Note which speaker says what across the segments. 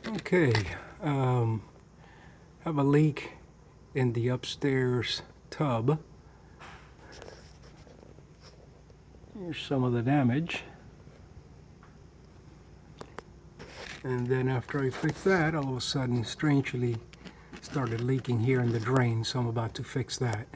Speaker 1: Okay, have a leak in the upstairs tub. Here's some of the damage. And then after I fix that, all of a sudden, strangely, started leaking here in the drain, so I'm about to fix that.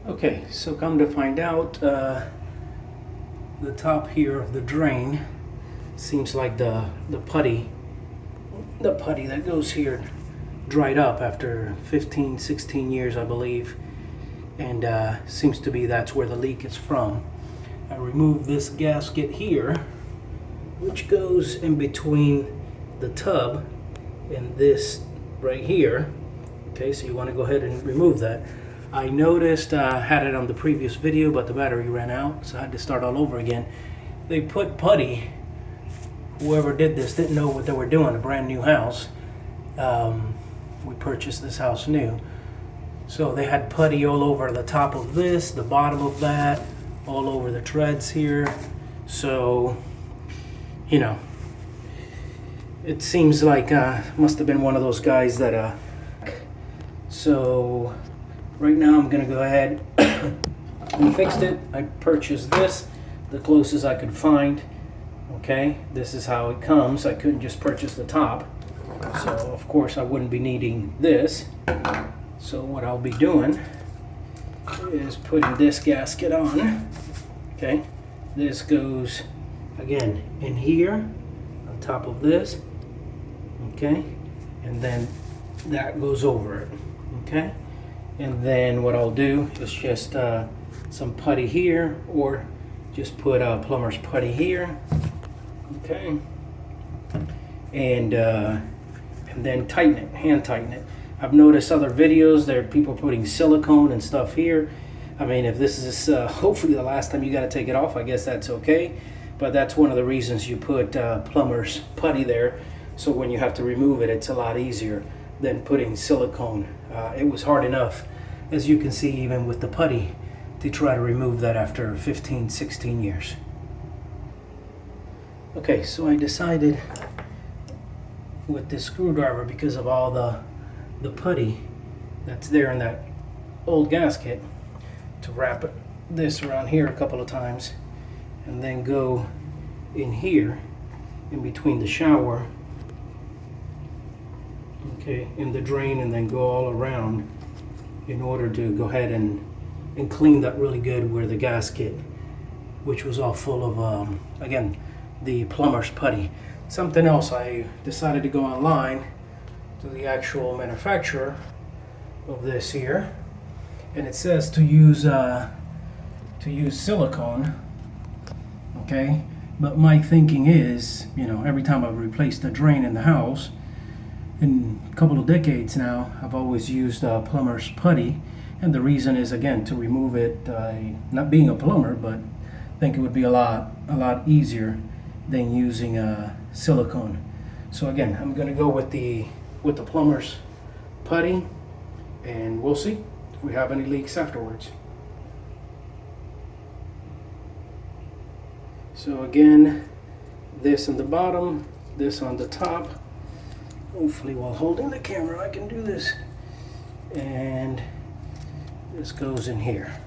Speaker 1: Okay, so come to find out, the top here of the drain seems like the putty that goes here dried up after 15, 16 years, I believe, and seems to be that's where the leak is from. I removed this gasket here, which goes in between the tub and this right here. Okay, so you want to go ahead and remove that. I noticed, had it on the previous video, but the battery ran out, so I had to start all over again. They put putty. Whoever did this didn't know what they were doing. A brand new house. We purchased this house new. So they had putty all over the top of this, the bottom of that, all over the treads here. So, you know, it seems like must have been one of those guys that so right now I'm gonna go ahead and fixed it. I purchased this the closest I could find. Okay, this is how it comes. I couldn't just purchase the top, so of course I wouldn't be needing this. So what I'll be doing is putting this gasket on. Okay, this goes again in here on top of this. Okay, and then that goes over it. Okay, and then what I'll do is just some putty here, or just put plumber's putty here. Okay, and then tighten it, hand tighten it. I've noticed other videos there are people putting silicone and stuff here. I mean, if this is hopefully the last time you got to take it off, I guess that's okay. But that's one of the reasons you put plumber's putty there, so when you have to remove it, it's a lot easier than putting silicone. It was hard enough, as you can see, even with the putty, to try to remove that after 15, 16 years. Okay, so I decided with this screwdriver, because of all the putty that's there in that old gasket, to wrap this around here a couple of times and then go in here in between the shower, okay, in the drain, and then go all around in order to go ahead and clean that really good where the gasket, which was all full of again, the plumber's putty. Something else, I decided to go online to the actual manufacturer of this here, and it says to use silicone. Okay, but my thinking is, you know, every time I've replaced a drain in the house in a couple of decades now, I've always used plumber's putty, and the reason is, again, to remove it. Not being a plumber, but I think it would be a lot easier than using silicone. So again, I'm going to go with the plumber's putty, and we'll see if we have any leaks afterwards. So again, this on the bottom, this on the top. Hopefully while holding the camera I can do this. And this goes in here.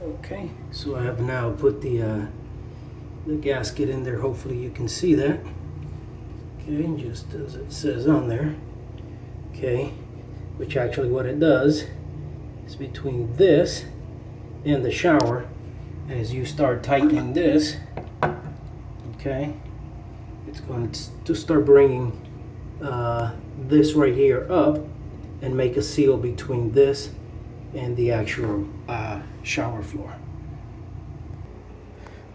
Speaker 1: Okay, so I have now put the gasket in there. Hopefully you can see that. Okay, just as it says on there. Okay, which actually what it does is between this and the shower, as you start tightening this, okay, it's going to start bringing this right here up and make a seal between this and the actual shower floor.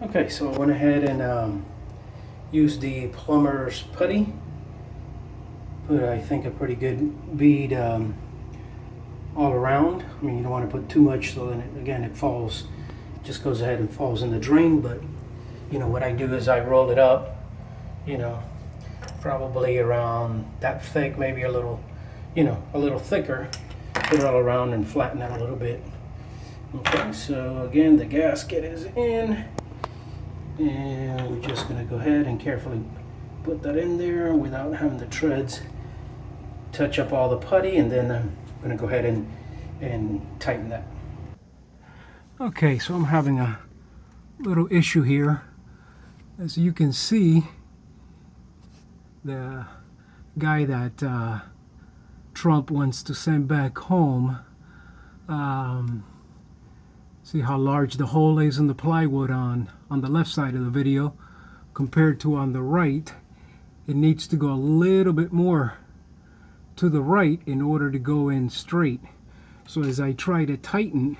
Speaker 1: Okay, so I went ahead and used the plumber's putty. Put, I think, a pretty good bead all around. I mean, you don't want to put too much, so then again it falls, just goes ahead and falls in the drain. But you know what I do is I roll it up, you know, probably around that thick, maybe a little, you know, a little thicker. Put it all around and flatten it a little bit. Okay, so again, the gasket is in, and we're just going to go ahead and carefully put that in there without having the treads touch up all the putty, and then I'm going to go ahead and tighten that. Okay, so I'm having a little issue here. As you can see, the guy that Trump wants to send back home, see how large the hole is in the plywood on the left side of the video compared to on the right. It needs to go a little bit more to the right in order to go in straight. So as I try to tighten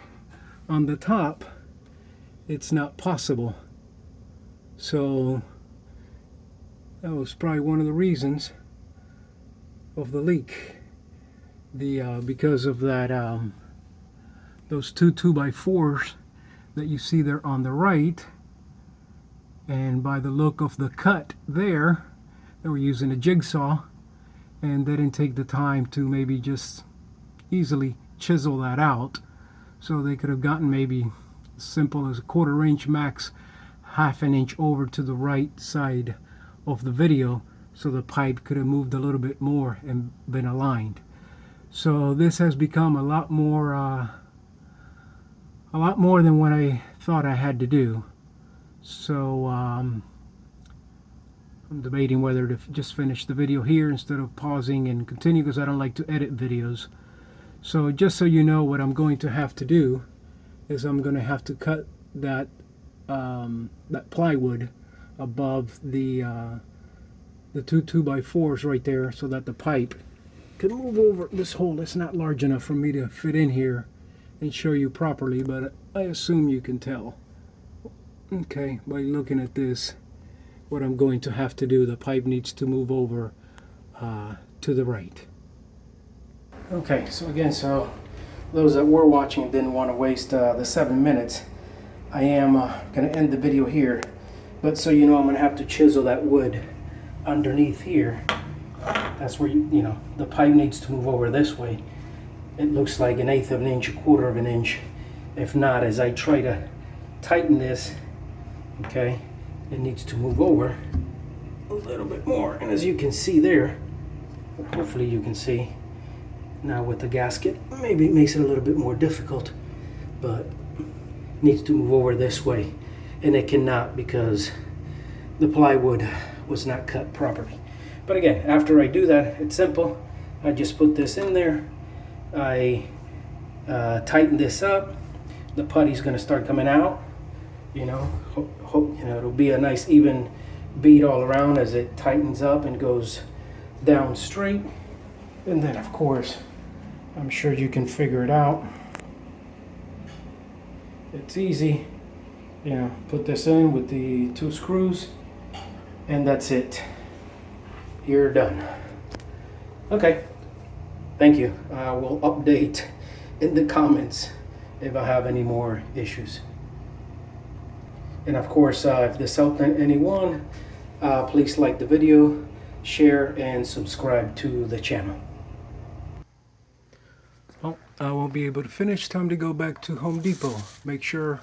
Speaker 1: on the top, it's not possible. So that was probably one of the reasons of the leak. Because of that, those two 2x4s that you see there on the right, and by the look of the cut there, they were using a jigsaw, and they didn't take the time to maybe just easily chisel that out. So they could have gotten maybe as simple as a 1/4 inch, max ½ inch over to the right side of the video, so the pipe could have moved a little bit more and been aligned. So this has become a lot more than what I thought I had to do. So I'm debating whether to just finish the video here instead of pausing and continue, because I don't like to edit videos. So just so you know, what I'm going to have to do is I'm going to have to cut that that plywood above the two 2x4s right there, so that the pipe can move over this hole. It's not large enough for me to fit in here and show you properly, but I assume you can tell. Okay, by looking at this, what I'm going to have to do, the pipe needs to move over to the right. Okay, so again, so those that were watching didn't want to waste the 7 minutes. I am going to end the video here, but so you know, I'm going to have to chisel that wood underneath here. That's where you know, the pipe needs to move over this way. It looks like 1/8 of an inch, 1/4 of an inch. If not, as I try to tighten this, okay, it needs to move over a little bit more. And as you can see there, hopefully you can see now with the gasket, maybe it makes it a little bit more difficult, but it needs to move over this way, and it cannot because the plywood was not cut properly. But again, after I do that, it's simple. I just put this in there, I tighten this up, the putty's going to start coming out, you know, you know, it'll be a nice even bead all around as it tightens up and goes down straight. And then of course, I'm sure you can figure it out. It's easy, you know, put this in with the 2 screws, and that's it. You're done. Okay, thank you. I will update in the comments if I have any more issues. And of course, if this helped anyone, please like the video, share, and subscribe to the channel. Well, I won't be able to finish. Time to go back to Home Depot. Make sure,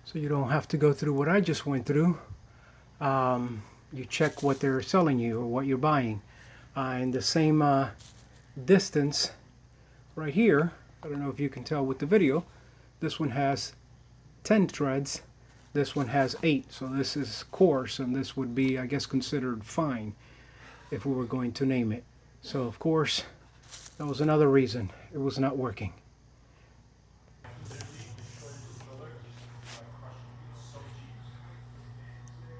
Speaker 1: so you don't have to go through what I just went through. You check what they're selling you or what you're buying. In the same distance right here, I don't know if you can tell with the video, this one has 10 threads, this one has 8, so this is coarse, and this would be, I guess, considered fine if we were going to name it. So of course, that was another reason it was not working.